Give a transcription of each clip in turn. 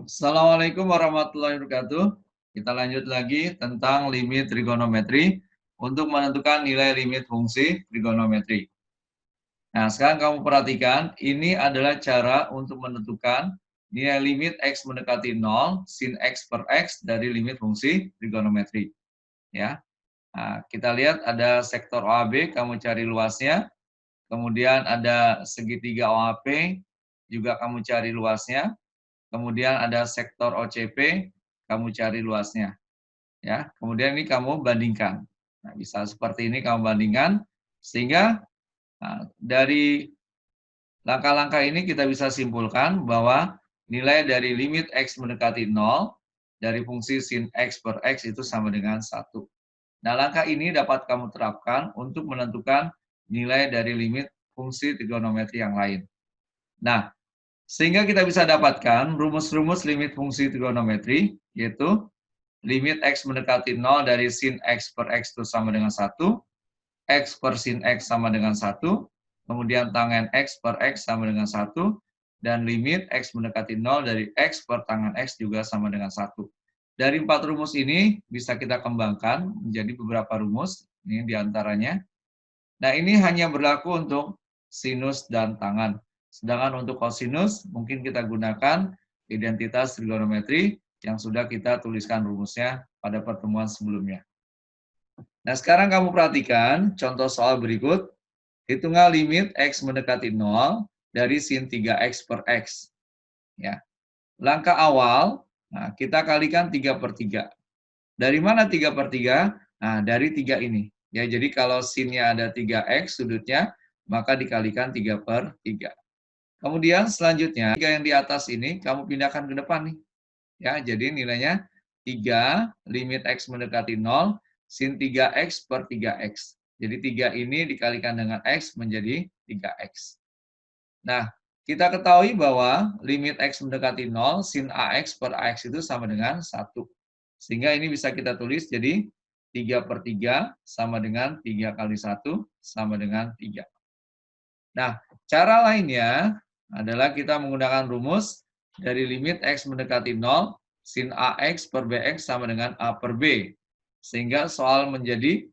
Assalamualaikum warahmatullahi wabarakatuh. Kita lanjut lagi tentang limit trigonometri untuk menentukan nilai limit fungsi trigonometri. Nah, sekarang kamu perhatikan, ini adalah cara untuk menentukan nilai limit X mendekati 0 sin X per X dari limit fungsi trigonometri. Ya. Nah, kita lihat ada sektor OAB, kamu cari luasnya. Kemudian ada segitiga OAP, juga kamu cari luasnya. Kemudian ada sektor OCP, kamu cari luasnya. Ya, kemudian ini kamu bandingkan. Nah, bisa seperti ini kamu bandingkan, sehingga dari langkah-langkah ini kita bisa simpulkan bahwa nilai dari limit X mendekati 0 dari fungsi sin X per X itu sama dengan 1. Nah, langkah ini dapat kamu terapkan untuk menentukan nilai dari limit fungsi trigonometri yang lain. Nah, sehingga kita bisa dapatkan rumus-rumus limit fungsi trigonometri, yaitu limit X mendekati 0 dari sin X per X itu sama dengan 1, X per sin X sama dengan 1, kemudian tangen X per X sama dengan 1, dan limit X mendekati 0 dari X per tangen X juga sama dengan 1. Dari 4 rumus ini bisa kita kembangkan menjadi beberapa rumus, ini diantaranya. Nah, ini hanya berlaku untuk sinus dan tangan. Sedangkan untuk kosinus, mungkin kita gunakan identitas trigonometri yang sudah kita tuliskan rumusnya pada pertemuan sebelumnya. Nah, sekarang kamu perhatikan contoh soal berikut. Hitunglah limit X mendekati 0 dari sin 3X per X. Ya. Langkah awal, kita kalikan 3 per 3. Dari mana 3 per 3? Nah, dari 3 ini. Ya, jadi kalau sinnya ada 3X sudutnya, maka dikalikan 3 per 3. Kemudian selanjutnya, 3 yang di atas ini kamu pindahkan ke depan nih. Ya, jadi nilainya 3 limit X mendekati 0 sin 3X per 3X. Jadi 3 ini dikalikan dengan X menjadi 3X. Nah, kita ketahui bahwa limit X mendekati 0 sin AX per AX itu sama dengan 1. Sehingga ini bisa kita tulis jadi 3 per 3 sama dengan 3 kali 1 sama dengan 3. Nah, cara lainnya adalah kita menggunakan rumus dari limit X mendekati 0, sin AX per BX sama dengan A per B. Sehingga soal menjadi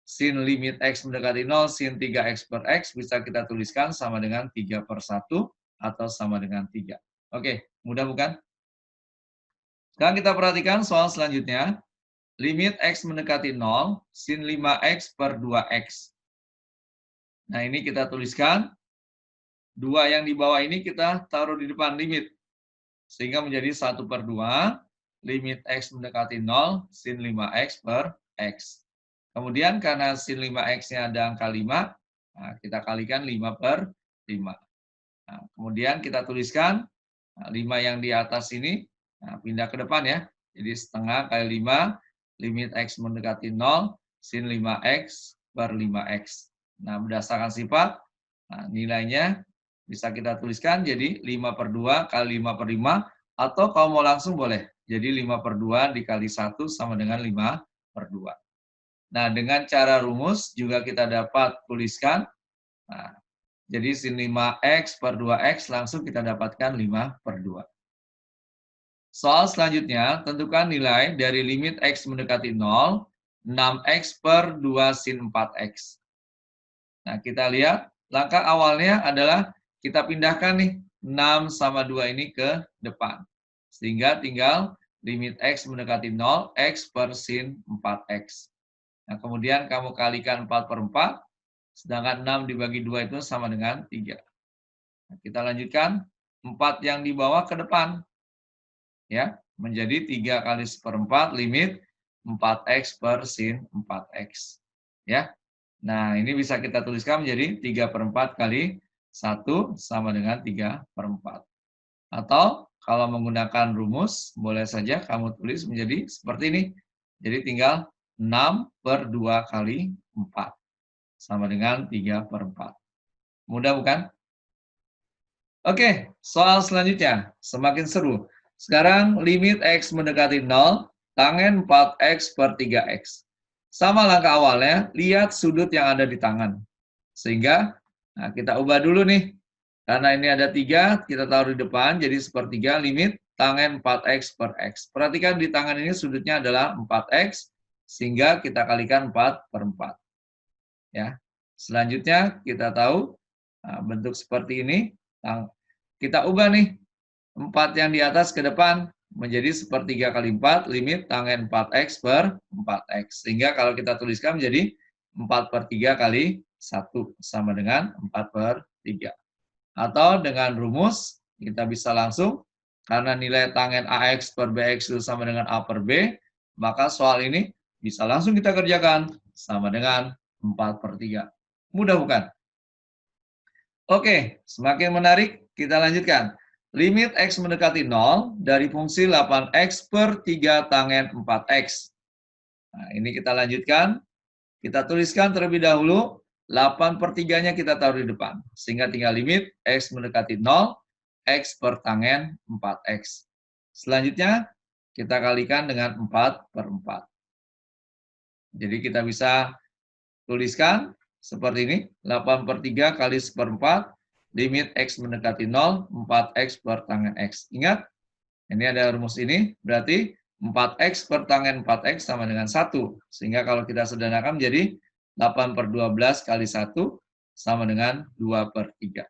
sin limit X mendekati 0, sin 3X per X bisa kita tuliskan sama dengan 3 per 1 atau sama dengan 3. Oke, mudah bukan? Sekarang kita perhatikan soal selanjutnya. Limit X mendekati 0, sin 5X per 2X. Nah, ini kita tuliskan. 2 yang di bawah ini kita taruh di depan limit. Sehingga menjadi 1 per 2, limit X mendekati 0, sin 5X per X. Kemudian karena sin 5X-nya ada angka 5, kita kalikan 5 per 5. Nah, kemudian kita tuliskan 5 yang di atas ini, pindah ke depan ya. Jadi setengah kali 5, limit X mendekati 0, sin 5X per 5X. Nah, berdasarkan sifat, nilainya bisa kita tuliskan jadi 5 per 2 kali 5 per 5, atau kalau mau langsung boleh. Jadi 5 per 2 dikali 1 sama dengan 5 per 2. Nah, dengan cara rumus juga kita dapat tuliskan. Nah, jadi sin 5X per 2X langsung kita dapatkan 5 per 2. Soal selanjutnya, tentukan nilai dari limit X mendekati 0, 6X per 2 sin 4X. Nah, kita lihat langkah awalnya adalah kita pindahkan nih 6 sama 2 ini ke depan. Sehingga tinggal limit X mendekati 0, X per sin 4X. Nah, kemudian kamu kalikan 4 per 4, sedangkan 6 dibagi 2 itu sama dengan 3. Nah, kita lanjutkan, 4 yang di bawah ke depan. Ya, menjadi 3 kali seperempat limit 4X per sin 4X. Ya, nah ini bisa kita tuliskan menjadi 3 per 4 kali 1 sama dengan 3 per 4. Atau kalau menggunakan rumus, boleh saja kamu tulis menjadi seperti ini. Jadi tinggal 6 per 2 kali 4. Sama dengan 3 per 4. Mudah bukan? Oke, soal selanjutnya. Semakin seru. Sekarang limit X mendekati 0, tangen 4X per 3X. Sama langkah awalnya, lihat sudut yang ada di tangan. Sehingga, kita ubah dulu nih. Karena ini ada 3, kita taruh di depan, jadi sepertiga limit tangen 4x per x. Perhatikan di tangan ini sudutnya adalah 4x, sehingga kita kalikan 4 per 4. Ya. Selanjutnya kita tahu bentuk seperti ini. Kita ubah nih 4 yang di atas ke depan menjadi sepertiga kali 4, limit tangen 4x per 4x. Sehingga kalau kita tuliskan menjadi 4 per 3 kali 1 sama dengan 4 per 3. Atau dengan rumus, kita bisa langsung, karena nilai tangen AX per BX itu sama dengan A per B, maka soal ini bisa langsung kita kerjakan sama dengan 4 per 3. Mudah bukan? Oke, semakin menarik, kita lanjutkan. Limit X mendekati 0 dari fungsi 8X per 3 tangen 4X. Nah, ini kita lanjutkan. Kita tuliskan terlebih dahulu, 8 per 3-nya kita taruh di depan. Sehingga tinggal limit X mendekati 0, X per tangen 4X. Selanjutnya, kita kalikan dengan 4 per 4. Jadi kita bisa tuliskan seperti ini, 8 per 3 kali 1/4, limit X mendekati 0, 4X per tangen X. Ingat, ini ada rumus ini, berarti 4X per tangen 4X sama dengan 1. Sehingga kalau kita sederhanakan menjadi 8 per 12 kali 1 sama dengan 2 per 3.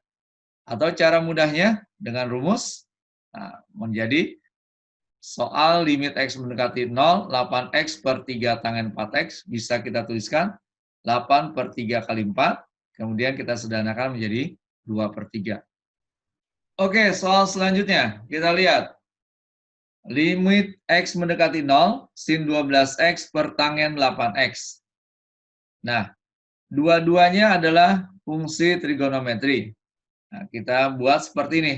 Atau cara mudahnya dengan rumus, menjadi soal limit X mendekati 0, 8X per 3 tangen 4X, bisa kita tuliskan 8 per 3 kali 4, kemudian kita sederhanakan menjadi 2 per 3. Oke, soal selanjutnya, kita lihat. Limit X mendekati 0, sin 12X per tangen 8X. Nah, dua-duanya adalah fungsi trigonometri. Nah, kita buat seperti ini.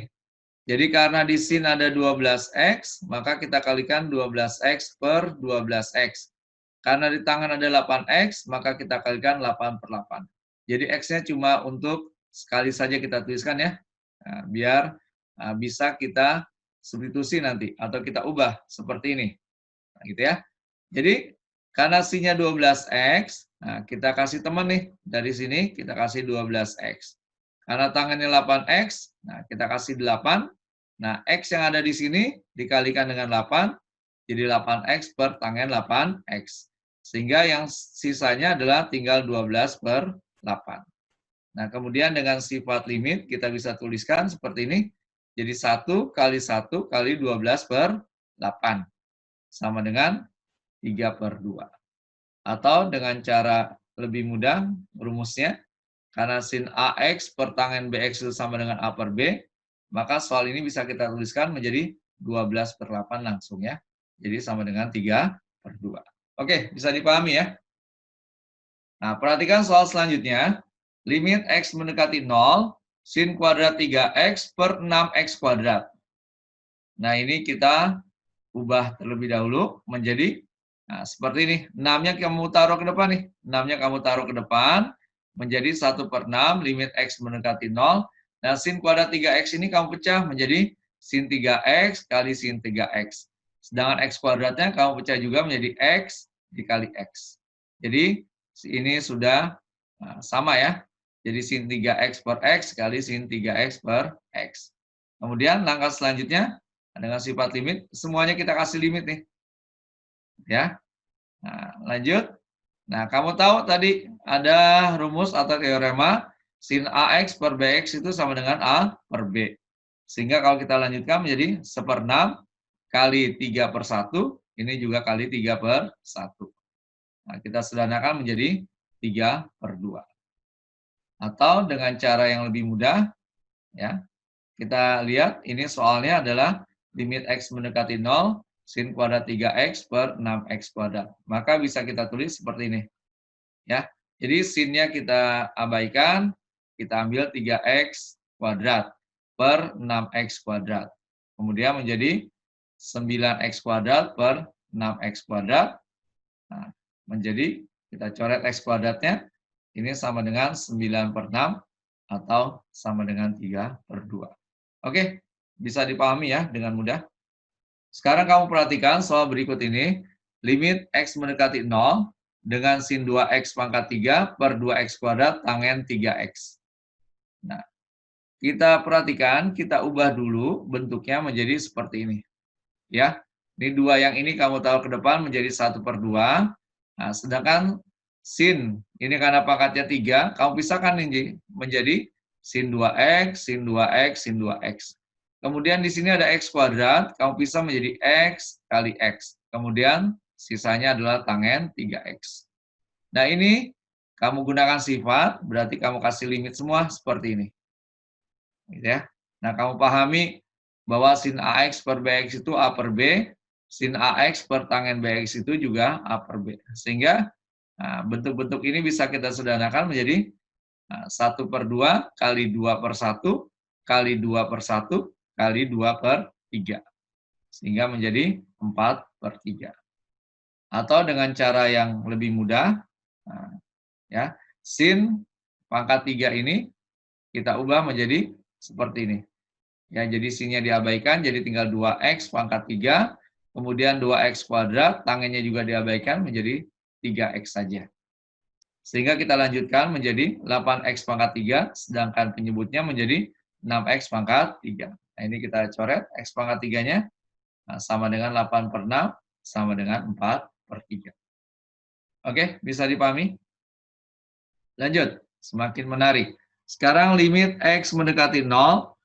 Jadi karena di sin ada 12X, maka kita kalikan 12X per 12X. Karena di tangan ada 8X, maka kita kalikan 8 per 8. Jadi X-nya cuma untuk sekali saja kita tuliskan ya. Nah, biar bisa kita substitusi nanti atau kita ubah seperti ini. Nah, gitu ya. Jadi karena sin-nya 12X, nah kita kasih teman nih dari sini kita kasih 12X. Karena tangannya 8X, nah kita kasih 8. Nah, X yang ada di sini dikalikan dengan 8, jadi 8X per tangen 8X. Sehingga yang sisanya adalah tinggal 12 per 8. Nah, kemudian dengan sifat limit kita bisa tuliskan seperti ini. Jadi 1 kali 1 kali 12 per 8. Sama dengan 3 per 2. Atau dengan cara lebih mudah rumusnya, karena sin AX per tangen BX itu sama dengan A per B, maka soal ini bisa kita tuliskan menjadi 12 per 8 langsung ya. Jadi sama dengan 3 per 2. Oke, bisa dipahami ya? Nah, perhatikan soal selanjutnya. Limit X mendekati 0, sin kuadrat 3X per 6X kuadrat. Nah, ini kita ubah terlebih dahulu menjadi, nah, seperti ini. 6-nya kamu taruh ke depan nih. 6-nya kamu taruh ke depan, menjadi 1 per 6, limit X mendekati 0. Nah, sin kuadrat 3X ini kamu pecah menjadi sin 3X kali sin 3X. Sedangkan X kuadratnya kamu pecah juga menjadi X dikali X. Jadi, ini sudah sama ya. Jadi sin 3X per X kali sin 3X per X. Kemudian langkah selanjutnya, dengan sifat limit, semuanya kita kasih limit nih. Ya. Nah, lanjut. Nah, kamu tahu tadi ada rumus atau teorema sin AX per BX itu sama dengan A per B. Sehingga kalau kita lanjutkan menjadi 1/6 kali 3 per 1, ini juga kali 3 per 1. Nah, kita sederhanakan menjadi 3 per 2. Atau dengan cara yang lebih mudah, ya, kita lihat ini soalnya adalah limit X mendekati 0, sin kuadrat 3X per 6X kuadrat. Maka bisa kita tulis seperti ini. Ya, jadi sin-nya kita abaikan, kita ambil 3X kuadrat per 6X kuadrat. Kemudian menjadi 9X kuadrat per 6X kuadrat. Nah, menjadi, kita coret X kuadratnya, ini sama dengan 9 per 6 atau sama dengan 3 per 2. Oke, bisa dipahami ya dengan mudah. Sekarang kamu perhatikan soal berikut ini. Limit X mendekati 0 dengan sin 2X pangkat 3 per 2X kuadrat tangen 3X. Nah, kita perhatikan, kita ubah dulu bentuknya menjadi seperti ini. ya. Ini 2 yang ini kamu taruh ke depan menjadi 1/2. Nah, sedangkan sin, ini karena pangkatnya 3, kamu pisahkan ini menjadi sin 2x, sin 2x, sin 2x. Kemudian di sini ada x kuadrat, kamu pisah menjadi x kali x. Kemudian sisanya adalah tangen 3x. Nah, ini kamu gunakan sifat, berarti kamu kasih limit semua seperti ini. Gitu ya. Nah, kamu pahami bahwa sin AX per BX itu A per B, sin AX per tangen BX itu juga A per B. Sehingga bentuk-bentuk ini bisa kita sederhanakan menjadi 1/2 kali 2/1 kali 2/1 kali 2/3. Sehingga menjadi 4/3. Atau dengan cara yang lebih mudah, ya, sin pangkat 3 ini kita ubah menjadi seperti ini. Ya, jadi sinnya diabaikan, jadi tinggal 2x pangkat 3, kemudian 2x kuadrat, tangennya juga diabaikan menjadi 3x saja. Sehingga kita lanjutkan menjadi 8x pangkat 3, sedangkan penyebutnya menjadi 6x pangkat 3. Nah, ini kita coret, x pangkat 3-nya sama dengan 8/6, sama dengan 4/3. Oke, bisa dipahami? Lanjut, semakin menarik. Sekarang limit x mendekati 0,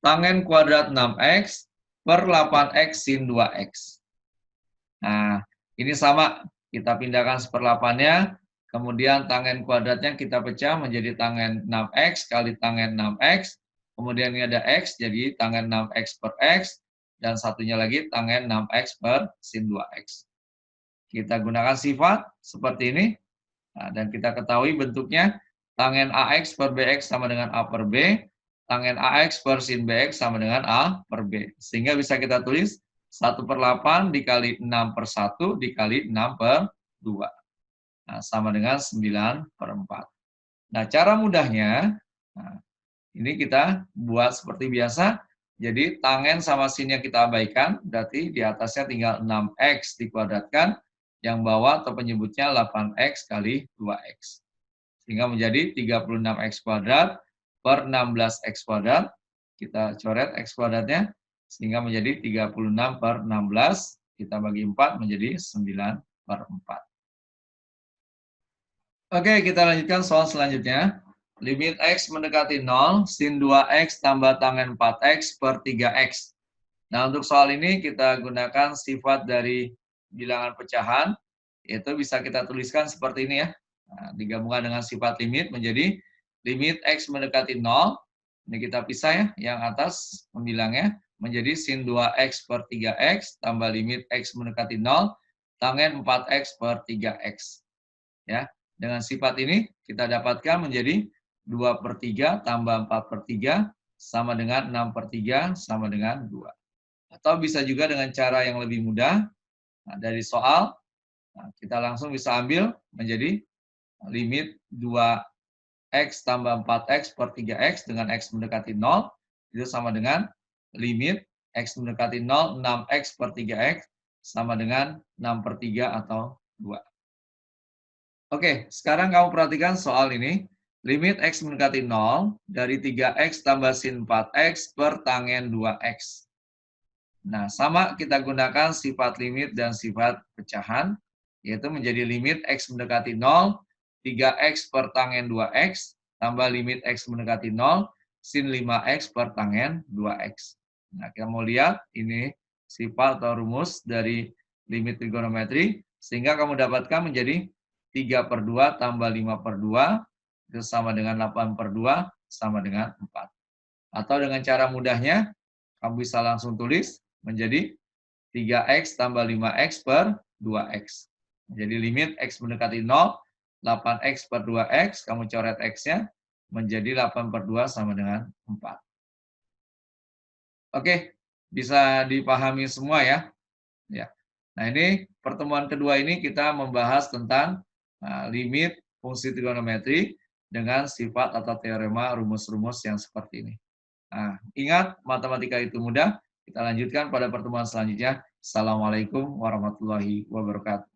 tangen kuadrat 6x per 8x sin 2x. Nah, ini sama. Kita pindahkan 1/8-nya, kemudian tangen kuadratnya kita pecah menjadi tangen 6x kali tangen 6x, kemudian ini ada x, jadi tangen 6x per x, dan satunya lagi tangen 6x per sin 2x. Kita gunakan sifat seperti ini, dan kita ketahui bentuknya, tangen AX per BX sama dengan A per B, tangen AX per sin BX sama dengan A per B. Sehingga bisa kita tulis 1/8 dikali 6/1 dikali 6/2. Nah, sama dengan 9/4. Nah, cara mudahnya, ini kita buat seperti biasa. Jadi, tangen sama sinnya kita abaikan, berarti di atasnya tinggal 6x dikuadratkan, yang bawah atau penyebutnya 8x kali 2x. Sehingga menjadi 36x kuadrat per 16x kuadrat. Kita coret x kuadratnya, sehingga menjadi 36 per 16. Kita bagi 4 menjadi 9/4. Oke, kita lanjutkan soal selanjutnya. Limit x mendekati 0, sin 2x tambah tangen 4x per 3x. Nah, untuk soal ini kita gunakan sifat dari bilangan pecahan, yaitu bisa kita tuliskan seperti ini ya. Nah, digabungkan dengan sifat limit menjadi limit x mendekati 0. Ini kita pisah ya, yang atas pembilangnya menjadi sin 2x per 3x tambah limit x mendekati 0, tangen 4x per 3x. Ya, dengan sifat ini kita dapatkan menjadi 2/3 tambah 4/3 sama dengan 6/3 sama dengan 2. Atau bisa juga dengan cara yang lebih mudah, dari soal, kita langsung bisa ambil menjadi limit 2x tambah 4x per 3x dengan x mendekati 0, itu sama dengan limit x mendekati 0, 6x per 3x, sama dengan 6/3 atau 2. Oke, sekarang kamu perhatikan soal ini. Limit x mendekati 0 dari 3x tambah sin 4x per tangen 2x. Nah, sama kita gunakan sifat limit dan sifat pecahan, yaitu menjadi limit x mendekati 0, 3x per tangen 2x, tambah limit x mendekati 0, sin 5x per tangen 2x. Nah, kita mau lihat ini sifat atau rumus dari limit trigonometri, sehingga kamu dapatkan menjadi 3/2 tambah 5/2, itu sama dengan 8/2, sama dengan 4. Atau dengan cara mudahnya, kamu bisa langsung tulis menjadi 3x tambah 5x per 2x. Jadi limit x mendekati 0, 8x per 2x, kamu coret x-nya, menjadi 8/2 sama dengan 4. Oke, bisa dipahami semua ya. Ya. Nah, ini pertemuan kedua ini kita membahas tentang limit fungsi trigonometri dengan sifat atau teorema rumus-rumus yang seperti ini. Nah, ingat, matematika itu mudah. Kita lanjutkan pada pertemuan selanjutnya. Assalamualaikum warahmatullahi wabarakatuh.